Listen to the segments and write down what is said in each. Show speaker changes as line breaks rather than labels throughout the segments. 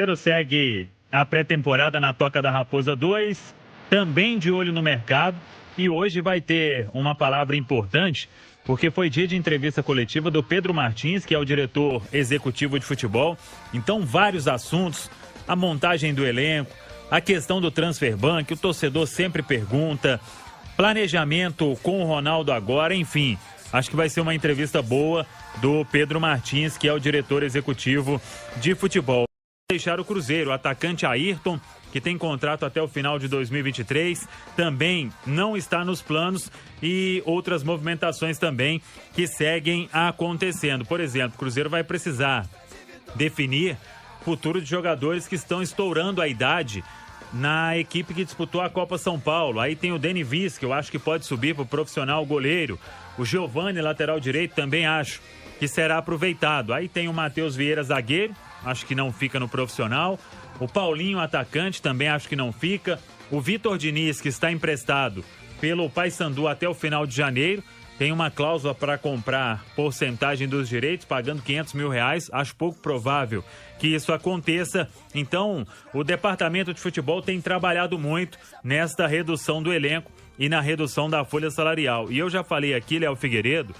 Cruzeiro segue a pré-temporada na Toca da Raposa 2, também de olho no mercado, e hoje vai ter uma palavra importante, porque foi dia de entrevista coletiva do Pedro Martins, que é o diretor executivo de futebol. Então, vários assuntos, a montagem do elenco, a questão do transfer ban, que o torcedor sempre pergunta, planejamento com o Ronaldo agora, enfim, acho que vai ser uma entrevista boa do Pedro Martins, que é o diretor executivo de futebol. Deixar o Cruzeiro, o atacante Ayrton, que tem contrato até o final de 2023, também não está nos planos, e outras movimentações também que seguem acontecendo. Por exemplo, o Cruzeiro vai precisar definir o futuro de jogadores que estão estourando a idade na equipe que disputou a Copa São Paulo. Aí tem o Deni Viz, que eu acho que pode subir para o profissional goleiro. O Giovani, lateral direito, também acho que será aproveitado. Aí tem o Matheus Vieira, zagueiro, acho que não fica no profissional. O Paulinho, atacante, também acho que não fica. O Vitor Diniz, que está emprestado pelo Paysandu até o final de janeiro, tem uma cláusula para comprar porcentagem dos direitos, pagando R$500 mil. Acho pouco provável que isso aconteça. Então, o departamento de futebol tem trabalhado muito nesta redução do elenco e na redução da folha salarial. E eu já falei aqui, Léo Figueiredo,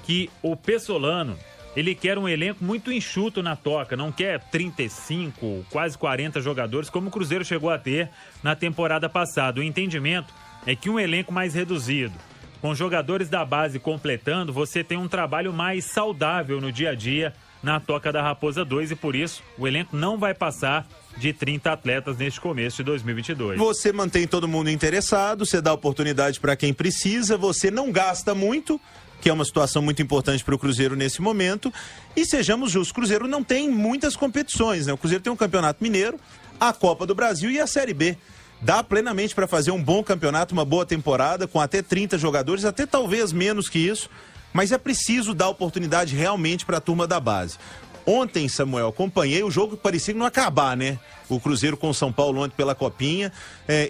que o Pessolano, ele quer um elenco muito enxuto na Toca, não quer 35, quase 40 jogadores, como o Cruzeiro chegou a ter na temporada passada. O entendimento é que um elenco mais reduzido, com jogadores da base completando, você tem um trabalho mais saudável no dia a dia na Toca da Raposa 2, e por isso o elenco não vai passar de 30 atletas neste começo de 2022.
Você mantém todo mundo interessado, você dá oportunidade para quem precisa, você não gasta muito, que é uma situação muito importante para o Cruzeiro nesse momento. E sejamos justos, o Cruzeiro não tem muitas competições, né? O Cruzeiro tem um Campeonato Mineiro, a Copa do Brasil e a Série B. Dá plenamente para fazer um bom campeonato, uma boa temporada, com até 30 jogadores, até talvez menos que isso, mas é preciso dar oportunidade realmente para a turma da base. Ontem, Samuel, acompanhei o jogo que parecia não acabar, né? O Cruzeiro com o São Paulo ontem pela Copinha.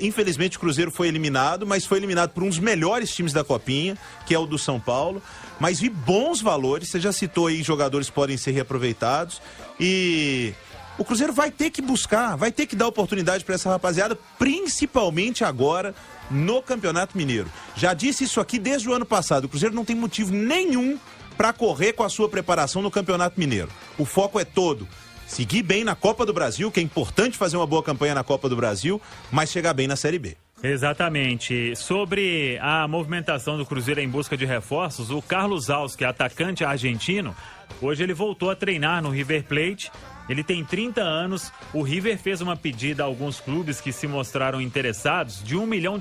Infelizmente o Cruzeiro foi eliminado, mas foi eliminado por um dos melhores times da Copinha, que é o do São Paulo. Mas vi bons valores, você já citou aí, jogadores que podem ser reaproveitados. E o Cruzeiro vai ter que buscar, vai ter que dar oportunidade para essa rapaziada, principalmente agora no Campeonato Mineiro. Já disse isso aqui desde o ano passado, o Cruzeiro não tem motivo nenhum para correr com a sua preparação no Campeonato Mineiro. O foco é todo seguir bem na Copa do Brasil, que é importante fazer uma boa campanha na Copa do Brasil, mas chegar bem na Série B.
Exatamente. Sobre a movimentação do Cruzeiro em busca de reforços, o Carlos Alves, que é atacante argentino, hoje ele voltou a treinar no River Plate. Ele tem 30 anos, o River fez uma pedida a alguns clubes que se mostraram interessados de $1 milhão.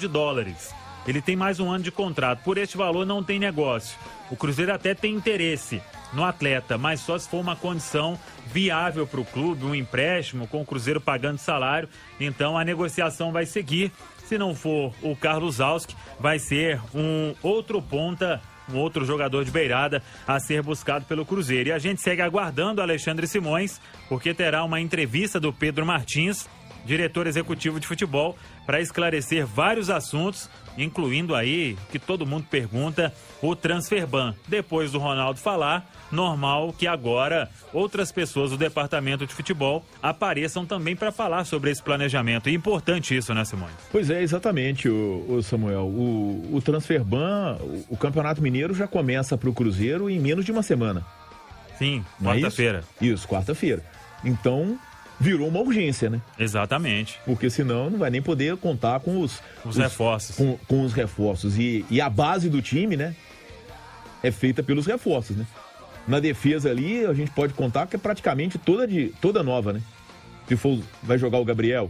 Ele tem mais um ano de contrato, por este valor não tem negócio. O Cruzeiro até tem interesse no atleta, mas só se for uma condição viável para o clube, um empréstimo com o Cruzeiro pagando salário. Então a negociação vai seguir. Se não for o Carlos Auski, vai ser um outro ponta, um outro jogador de beirada a ser buscado pelo Cruzeiro. E a gente segue aguardando o Alexandre Simões, porque terá uma entrevista do Pedro Martins, diretor executivo de futebol, para esclarecer vários assuntos, incluindo aí, que todo mundo pergunta, o transfer ban. Depois do Ronaldo falar, normal que agora outras pessoas do departamento de futebol apareçam também para falar sobre esse planejamento. E importante isso, né, Simone?
Pois é, exatamente, o Samuel. O transfer ban, o Campeonato Mineiro já começa para o Cruzeiro em menos de uma semana.
Sim, quarta-feira.
Isso, quarta-feira. Então, virou uma urgência, né?
Exatamente.
Porque senão não vai nem poder contar com os
reforços.
Com os reforços. E a base do time, né? É feita pelos reforços, né? Na defesa ali, a gente pode contar que é praticamente toda nova, né? Se for, vai jogar o Gabriel.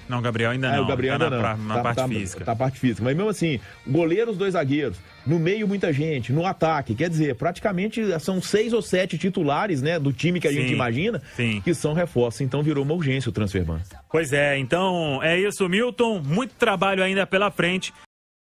Não, o Gabriel ainda não.
O Gabriel ainda não.
Na parte física.
Tá a parte física. Mas mesmo assim, goleiro, os dois zagueiros. No meio, muita gente. No ataque. Quer dizer, praticamente são 6 ou 7 titulares, né? Do time que a gente imagina.
Sim.
Que são reforços. Então virou uma urgência o transfer ban.
Pois é. Então é isso, Milton. Muito trabalho ainda pela frente.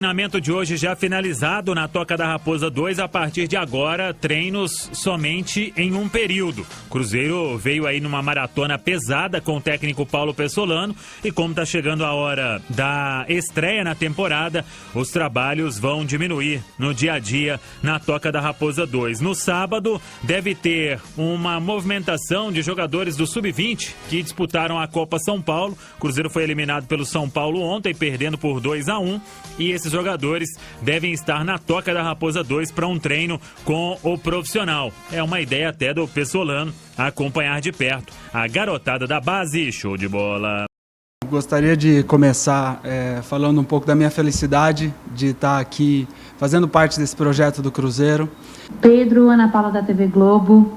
Treinamento de hoje já finalizado na Toca da Raposa 2. A partir de agora, treinos somente em um período. Cruzeiro veio aí numa maratona pesada com o técnico Paulo Pessolano e como está chegando a hora da estreia na temporada, os trabalhos vão diminuir no dia a dia na Toca da Raposa 2. No sábado, deve ter uma movimentação de jogadores do Sub-20 que disputaram a Copa São Paulo. O Cruzeiro foi eliminado pelo São Paulo ontem, perdendo por 2-1, e esses jogadores devem estar na Toca da Raposa 2 para um treino com o profissional. É uma ideia até do Pessolano acompanhar de perto a garotada da base. Show de bola!
Gostaria de começar falando um pouco da minha felicidade de estar aqui fazendo parte desse projeto do Cruzeiro.
Pedro, Ana Paula da TV Globo.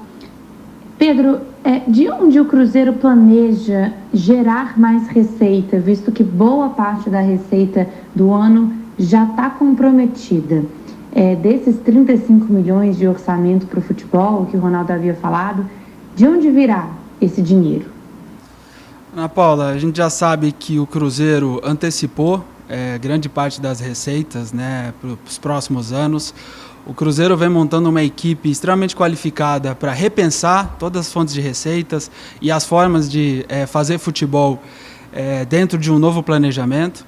Pedro, de onde o Cruzeiro planeja gerar mais receita, visto que boa parte da receita do ano já está comprometida? Desses 35 milhões de orçamento para o futebol, que o Ronaldo havia falado, de onde virá esse dinheiro?
Ana Paula, a gente já sabe que o Cruzeiro antecipou grande parte das receitas, né, para os próximos anos. O Cruzeiro vem montando uma equipe extremamente qualificada para repensar todas as fontes de receitas e as formas de fazer futebol dentro de um novo planejamento.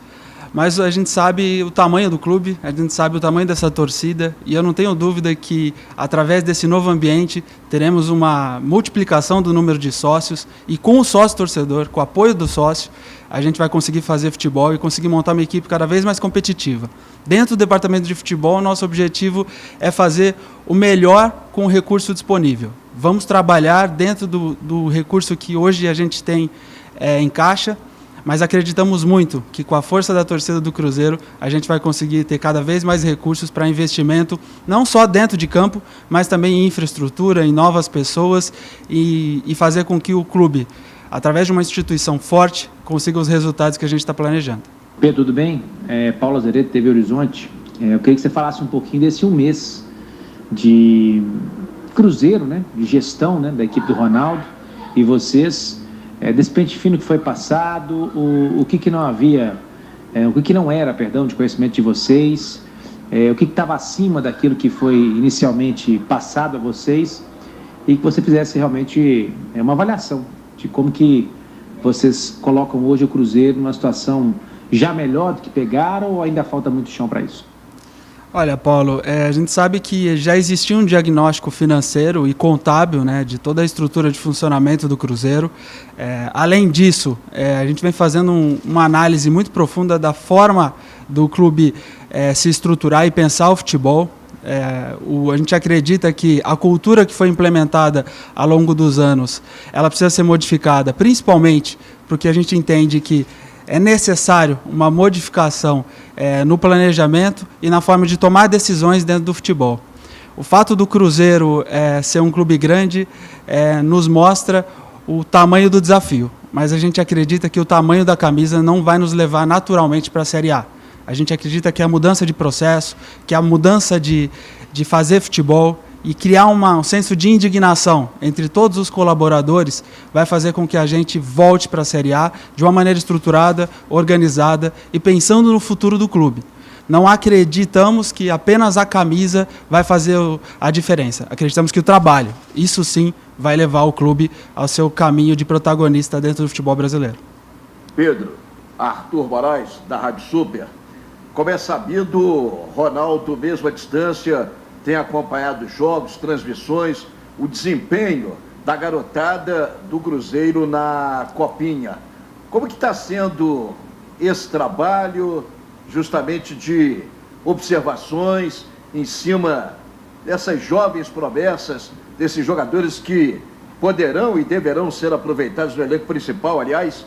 Mas a gente sabe o tamanho do clube, a gente sabe o tamanho dessa torcida e eu não tenho dúvida que, através desse novo ambiente, teremos uma multiplicação do número de sócios e com o sócio-torcedor, com o apoio do sócio, a gente vai conseguir fazer futebol e conseguir montar uma equipe cada vez mais competitiva. Dentro do departamento de futebol, nosso objetivo é fazer o melhor com o recurso disponível. Vamos trabalhar dentro do recurso que hoje a gente tem em caixa, mas acreditamos muito que com a força da torcida do Cruzeiro a gente vai conseguir ter cada vez mais recursos para investimento, não só dentro de campo, mas também em infraestrutura, em novas pessoas e fazer com que o clube, através de uma instituição forte, consiga os resultados que a gente está planejando.
Pedro, tudo bem? Paulo Azeredo, TV Horizonte. Eu queria que você falasse um pouquinho desse mês de Cruzeiro, né? De gestão, né? Da equipe do Ronaldo e vocês, desse pente fino que foi passado, o que não havia, o que não era, perdão, de conhecimento de vocês, o que estava acima daquilo que foi inicialmente passado a vocês, e que você fizesse realmente uma avaliação de como que vocês colocam hoje o Cruzeiro numa situação já melhor do que pegaram, ou ainda falta muito chão para isso?
Olha, Paulo, a gente sabe que já existia um diagnóstico financeiro e contábil, né, de toda a estrutura de funcionamento do Cruzeiro. Além disso, a gente vem fazendo uma análise muito profunda da forma do clube se estruturar e pensar o futebol. A gente acredita que a cultura que foi implementada ao longo dos anos, ela precisa ser modificada, principalmente porque a gente entende que é necessário uma modificação no planejamento e na forma de tomar decisões dentro do futebol. O fato do Cruzeiro ser um clube grande nos mostra o tamanho do desafio, mas a gente acredita que o tamanho da camisa não vai nos levar naturalmente para a Série A. A gente acredita que a mudança de processo, que a mudança de fazer futebol e criar um senso de indignação entre todos os colaboradores vai fazer com que a gente volte para a Série A de uma maneira estruturada, organizada e pensando no futuro do clube. Não acreditamos que apenas a camisa vai fazer a diferença. Acreditamos que o trabalho, isso sim, vai levar o clube ao seu caminho de protagonista dentro do futebol brasileiro.
Pedro, Arthur Moraes, da Rádio Super. Como é sabido, Ronaldo, mesmo à distância, tem acompanhado os jogos, transmissões, o desempenho da garotada do Cruzeiro na Copinha. Como que está sendo esse trabalho, justamente de observações em cima dessas jovens promessas, desses jogadores que poderão e deverão ser aproveitados no elenco principal? Aliás,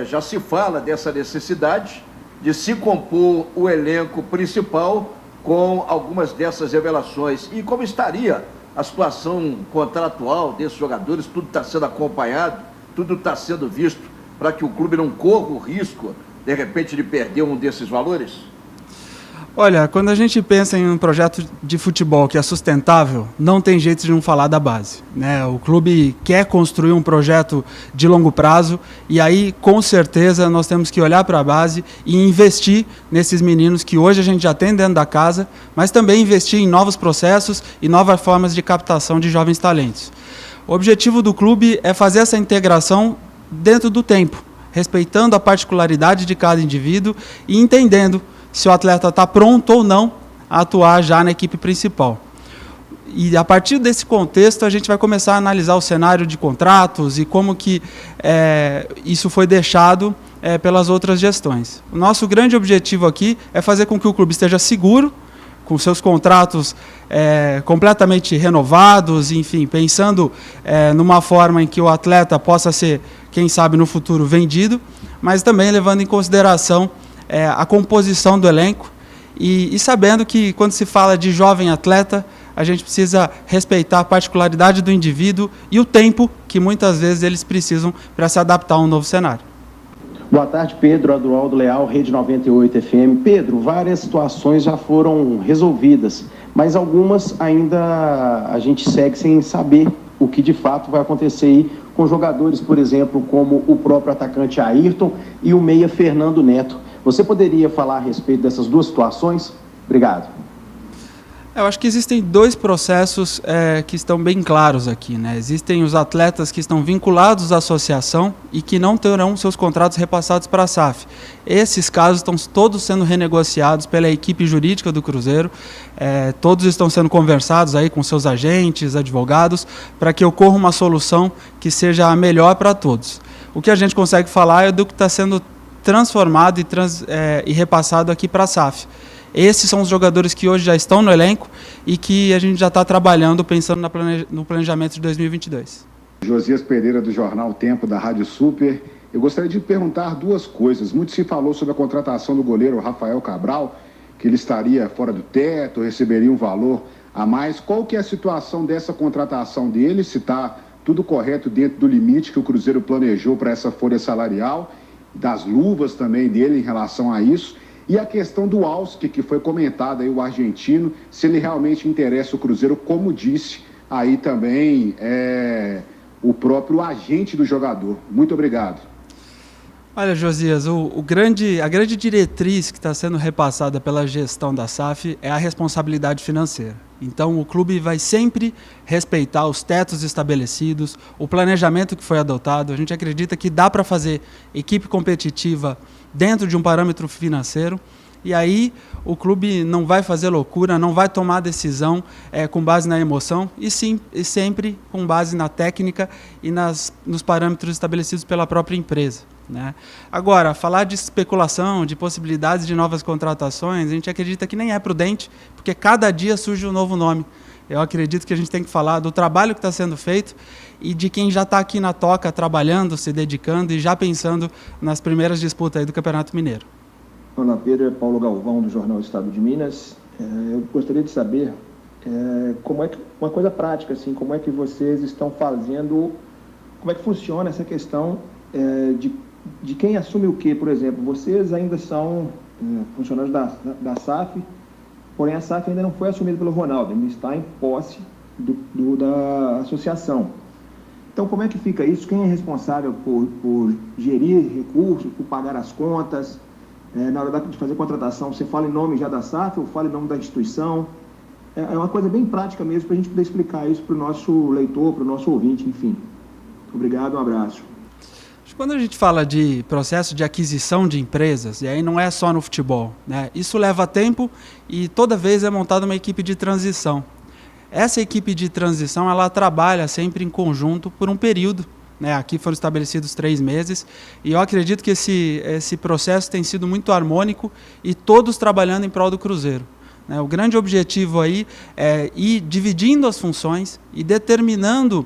já se fala dessa necessidade de se compor o elenco principal com algumas dessas revelações. E como estaria a situação contratual desses jogadores? Tudo está sendo acompanhado, tudo está sendo visto para que o clube não corra o risco, de repente, de perder um desses valores?
Olha, quando a gente pensa em um projeto de futebol que é sustentável, não tem jeito de não falar da base, né? O clube quer construir um projeto de longo prazo e aí, com certeza, nós temos que olhar para a base e investir nesses meninos que hoje a gente já tem dentro da casa, mas também investir em novos processos e novas formas de captação de jovens talentos. O objetivo do clube é fazer essa integração dentro do tempo, respeitando a particularidade de cada indivíduo e entendendo se o atleta está pronto ou não a atuar já na equipe principal. E a partir desse contexto a gente vai começar a analisar o cenário de contratos e como que isso foi deixado pelas outras gestões. O nosso grande objetivo aqui é fazer com que o clube esteja seguro, com seus contratos completamente renovados, enfim, pensando numa forma em que o atleta possa ser, quem sabe, no futuro vendido, mas também levando em consideração a composição do elenco e sabendo que quando se fala de jovem atleta, a gente precisa respeitar a particularidade do indivíduo e o tempo que muitas vezes eles precisam para se adaptar a um novo cenário.
Boa tarde, Pedro Adroaldo Leal, Rede 98 FM. Pedro, várias situações já foram resolvidas, mas algumas ainda a gente segue sem saber o que de fato vai acontecer aí com jogadores, por exemplo, como o próprio atacante Ayrton e o meia Fernando Neto. Você poderia falar a respeito dessas duas situações? Obrigado.
Eu acho que existem dois processos que estão bem claros aqui, né? Existem os atletas que estão vinculados à associação e que não terão seus contratos repassados para a SAF. Esses casos estão todos sendo renegociados pela equipe jurídica do Cruzeiro, todos estão sendo conversados aí com seus agentes, advogados, para que ocorra uma solução que seja a melhor para todos. O que a gente consegue falar é do que está sendo transformado e repassado aqui para a SAF. Esses são os jogadores que hoje já estão no elenco e que a gente já está trabalhando pensando no planejamento de 2022.
Josias Pereira, do Jornal Tempo, da Rádio Super. Eu gostaria de perguntar duas coisas. Muito se falou sobre a contratação do goleiro Rafael Cabral, que ele estaria fora do teto, receberia um valor a mais. Qual que é a situação dessa contratação dele? Se está tudo correto dentro do limite que o Cruzeiro planejou para essa folha salarial, das luvas também dele em relação a isso, e a questão do Auski, que foi comentada aí, o argentino, se ele realmente interessa o Cruzeiro, como disse aí também o próprio agente do jogador. Muito obrigado.
Olha, Josias, a grande diretriz que está sendo repassada pela gestão da SAF é a responsabilidade financeira. Então, o clube vai sempre respeitar os tetos estabelecidos, o planejamento que foi adotado. A gente acredita que dá para fazer equipe competitiva dentro de um parâmetro financeiro. E aí, o clube não vai fazer loucura, não vai tomar decisão com base na emoção, e sempre com base na técnica e nos parâmetros estabelecidos pela própria empresa, né? Agora, falar de especulação, de possibilidades de novas contratações, a gente acredita que nem é prudente, porque cada dia surge um novo nome. Eu acredito que a gente tem que falar do trabalho que está sendo feito e de quem já está aqui na toca, trabalhando, se dedicando e já pensando nas primeiras disputas aí do Campeonato Mineiro.
Olá, Pedro, é Paulo Galvão, do Jornal Estado de Minas. Eu gostaria de saber como é que, uma coisa prática, assim, como é que vocês estão fazendo, como é que funciona essa questão de quem assume o quê, por exemplo. Vocês ainda são funcionários da SAF, porém a SAF ainda não foi assumida pelo Ronaldo, ainda está em posse da associação. Então, como é que fica isso? Quem é responsável por gerir recursos, por pagar as contas? Na hora de fazer contratação, você fala em nome já da SAF ou fala em nome da instituição? É uma coisa bem prática mesmo para a gente poder explicar isso para o nosso leitor, para o nosso ouvinte, enfim. Obrigado, um abraço.
Quando a gente fala de processo de aquisição de empresas, e aí não é só no futebol, né? Isso leva tempo e toda vez é montada uma equipe de transição. Essa equipe de transição, ela trabalha sempre em conjunto por um período, né? Aqui foram estabelecidos 3 meses e eu acredito que esse processo tem sido muito harmônico e todos trabalhando em prol do Cruzeiro, né? O grande objetivo aí é ir dividindo as funções e determinando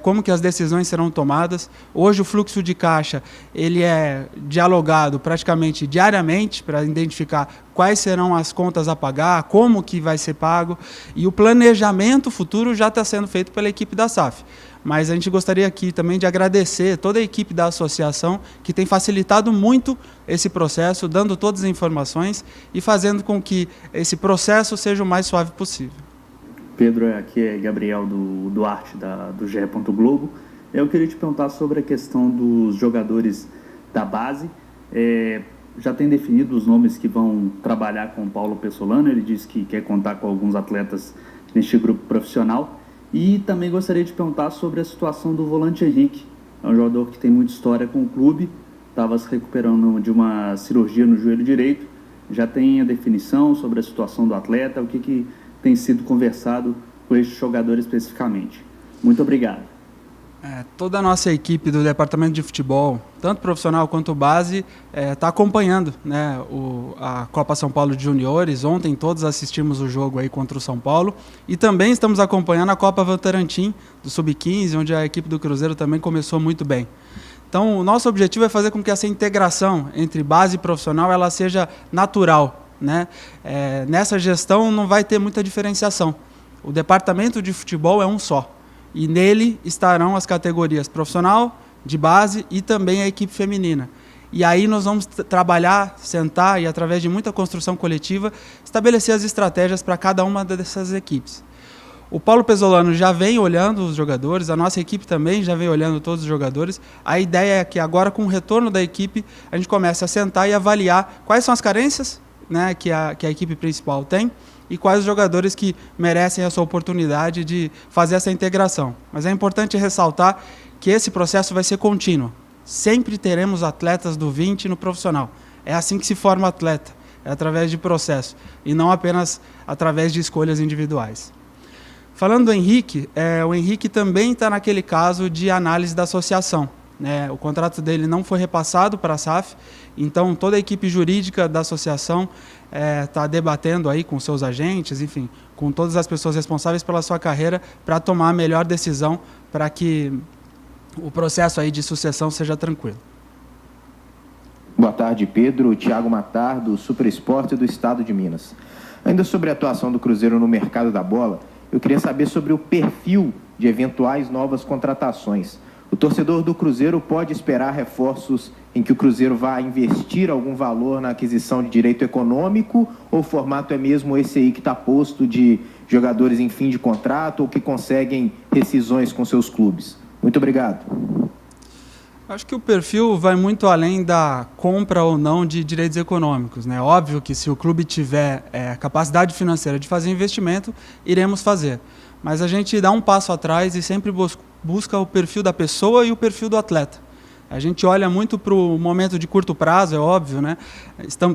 como que as decisões serão tomadas. Hoje o fluxo de caixa ele é dialogado praticamente diariamente para identificar quais serão as contas a pagar, como que vai ser pago, e o planejamento futuro já está sendo feito pela equipe da SAF. mas a gente gostaria aqui também de agradecer toda a equipe da associação que tem facilitado muito esse processo, dando todas as informações e fazendo com que esse processo seja o mais suave possível.
Pedro, aqui é Gabriel do Duarte, do GE. Globo. Eu queria te perguntar sobre a questão dos jogadores da base. Já tem definido os nomes que vão trabalhar com o Paulo Pessolano, ele disse que quer contar com alguns atletas neste grupo profissional. E também gostaria de perguntar sobre a situação do volante Henrique. É um jogador que tem muita história com o clube, estava se recuperando de uma cirurgia no joelho direito. Já tem a definição sobre a situação do atleta, o que tem sido conversado com este jogador especificamente. Muito obrigado.
Toda a nossa equipe do departamento de futebol, tanto profissional quanto base, está acompanhando, né, a Copa São Paulo de Juniores. Ontem todos assistimos o jogo aí contra o São Paulo e também estamos acompanhando a Copa Votorantim do Sub-15, onde a equipe do Cruzeiro também começou muito bem. Então o nosso objetivo é fazer com que essa integração entre base e profissional ela seja natural, né? Nessa gestão não vai ter muita diferenciação. O departamento de futebol é um só. E nele estarão as categorias profissional, de base e também a equipe feminina. E aí nós vamos trabalhar, sentar e, através de muita construção coletiva, estabelecer as estratégias para cada uma dessas equipes. O Paulo Pessolano já vem olhando os jogadores, a nossa equipe também já vem olhando todos os jogadores. A ideia é que agora, com o retorno da equipe, a gente comece a sentar e avaliar quais são as carências, né, que a equipe principal tem, e quais os jogadores que merecem essa oportunidade de fazer essa integração. Mas é importante ressaltar que esse processo vai ser contínuo. Sempre teremos atletas do 20 no profissional. É assim que se forma atleta, é através de processo, e não apenas através de escolhas individuais. Falando do Henrique, o Henrique também está naquele caso de análise da associação, né? O contrato dele não foi repassado para a SAF, então toda a equipe jurídica da associação está debatendo aí com seus agentes, enfim, com todas as pessoas responsáveis pela sua carreira para tomar a melhor decisão para que o processo aí de sucessão seja tranquilo.
Boa tarde, Pedro. Thiago Matar, do Super Esporte do Estado de Minas. Ainda sobre a atuação do Cruzeiro no mercado da bola, eu queria saber sobre o perfil de eventuais novas contratações. O torcedor do Cruzeiro pode esperar reforços em que o Cruzeiro vai investir algum valor na aquisição de direito econômico, ou o formato é mesmo esse aí que está posto de jogadores em fim de contrato ou que conseguem rescisões com seus clubes? Muito obrigado.
Acho que o perfil vai muito além da compra ou não de direitos econômicos, né? Óbvio que se o clube tiver capacidade financeira de fazer investimento, iremos fazer. Mas a gente dá um passo atrás e sempre busca o perfil da pessoa e o perfil do atleta. A gente olha muito para o momento de curto prazo, é óbvio, né?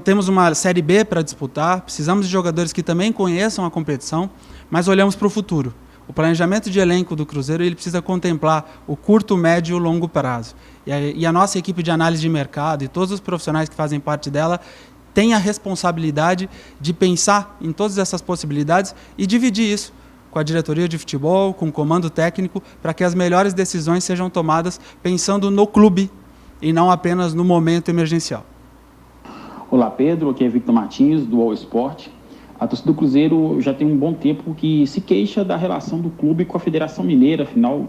Temos uma Série B para disputar, precisamos de jogadores que também conheçam a competição, mas olhamos para o futuro. O planejamento de elenco do Cruzeiro ele precisa contemplar o curto, médio e o longo prazo. E a nossa equipe de análise de mercado e todos os profissionais que fazem parte dela têm a responsabilidade de pensar em todas essas possibilidades e dividir isso com a diretoria de futebol, com o comando técnico, para que as melhores decisões sejam tomadas pensando no clube e não apenas no momento emergencial.
Olá, Pedro. Aqui é Victor Martins, do All Sport. A torcida do Cruzeiro já tem um bom tempo que se queixa da relação do clube com a Federação Mineira. Afinal,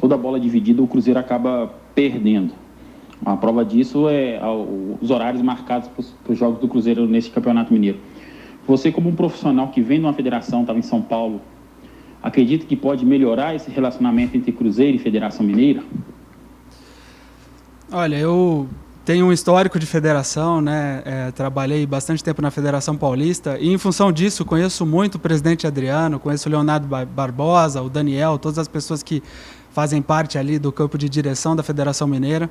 toda a bola dividida o Cruzeiro acaba perdendo. A prova disso é os horários marcados para os jogos do Cruzeiro nesse Campeonato Mineiro. Você, como um profissional que vem de uma federação, estava em São Paulo, acredita que pode melhorar esse relacionamento entre Cruzeiro e Federação Mineira?
Olha, eu tenho um histórico de federação, né? Trabalhei bastante tempo na Federação Paulista e, em função disso, conheço muito o presidente Adriano, conheço o Leonardo Barbosa, o Daniel, todas as pessoas que fazem parte ali do campo de direção da Federação Mineira.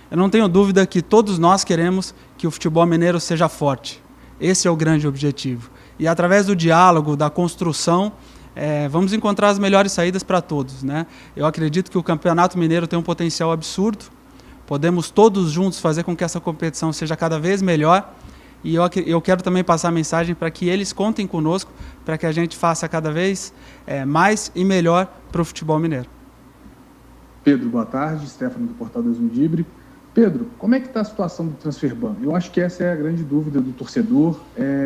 Eu não tenho dúvida que todos nós queremos que o futebol mineiro seja forte. Esse é o grande objetivo. E, através do diálogo, da construção, vamos encontrar as melhores saídas para todos, né? Eu acredito que o Campeonato Mineiro tem um potencial absurdo. Podemos todos juntos fazer com que essa competição seja cada vez melhor. E eu quero também passar a mensagem para que eles contem conosco, para que a gente faça cada vez mais e melhor para o futebol mineiro.
Pedro, boa tarde. Stefano, do Portal 2 Ludibre. Pedro, como é que está a situação do Transferban? Eu acho que essa é a grande dúvida do torcedor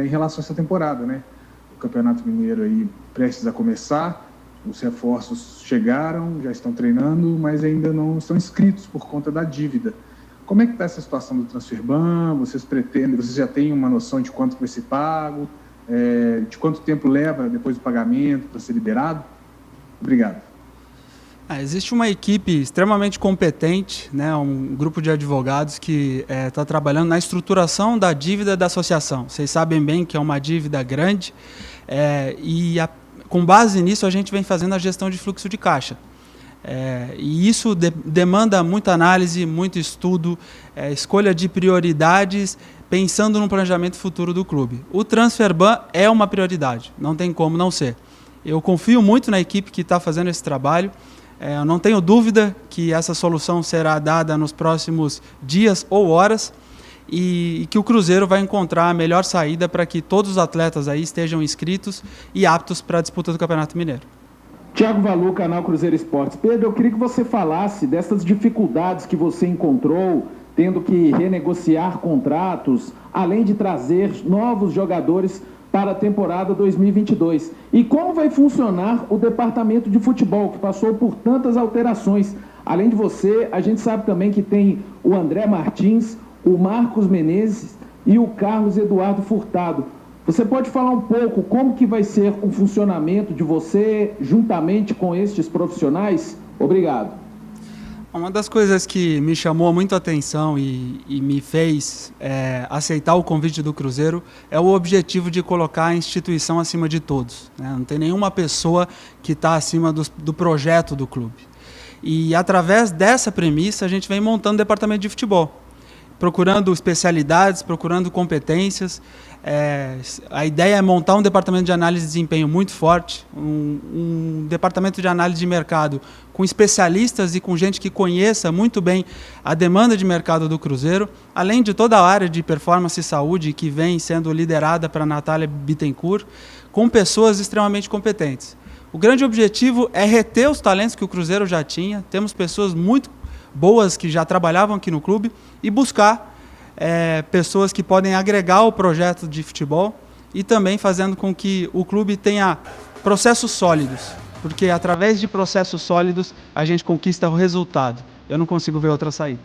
em relação a essa temporada, né? O Campeonato Mineiro aí prestes a começar, Os reforços chegaram, já estão treinando, mas ainda não estão inscritos por conta da dívida. Como é que está essa situação do Transferban? Vocês já têm uma noção de quanto vai ser pago? De quanto tempo leva depois do pagamento para ser liberado? Obrigado.
Existe uma equipe extremamente competente, né, um grupo de advogados que está trabalhando na estruturação da dívida da associação. Vocês sabem bem que é uma dívida grande com base nisso a gente vem fazendo a gestão de fluxo de caixa. E isso demanda muita análise, muito estudo, escolha de prioridades, pensando no planejamento futuro do clube. O Transferban é uma prioridade, não tem como não ser. Eu confio muito na equipe que está fazendo esse trabalho. Eu não tenho dúvida que essa solução será dada nos próximos dias ou horas e que o Cruzeiro vai encontrar a melhor saída para que todos os atletas aí estejam inscritos e aptos para a disputa do Campeonato Mineiro.
Tiago Valu, canal Cruzeiro Esportes. Pedro, eu queria que você falasse dessas dificuldades que você encontrou, tendo que renegociar contratos, além de trazer novos jogadores para a temporada 2022. E como vai funcionar o departamento de futebol, que passou por tantas alterações? Além de você, a gente sabe também que tem o André Martins, o Marcos Menezes e o Carlos Eduardo Furtado. Você pode falar um pouco como que vai ser o funcionamento de você juntamente com estes profissionais? Obrigado.
Uma das coisas que me chamou muito a atenção e me fez aceitar o convite do Cruzeiro é o objetivo de colocar a instituição acima de todos, né? Não tem nenhuma pessoa que está acima do projeto do clube. E através dessa premissa a gente vem montando o departamento de futebol, procurando especialidades, procurando competências. A ideia é montar um departamento de análise de desempenho muito forte, um departamento de análise de mercado com especialistas e com gente que conheça muito bem a demanda de mercado do Cruzeiro, além de toda a área de performance e saúde que vem sendo liderada para a Natália Bittencourt, com pessoas extremamente competentes. O grande objetivo é reter os talentos que o Cruzeiro já tinha, temos pessoas muito boas que já trabalhavam aqui no clube e buscar pessoas que podem agregar o projeto de futebol e também fazendo com que o clube tenha processos sólidos, porque através de processos sólidos a gente conquista o resultado. Eu não consigo ver outra saída.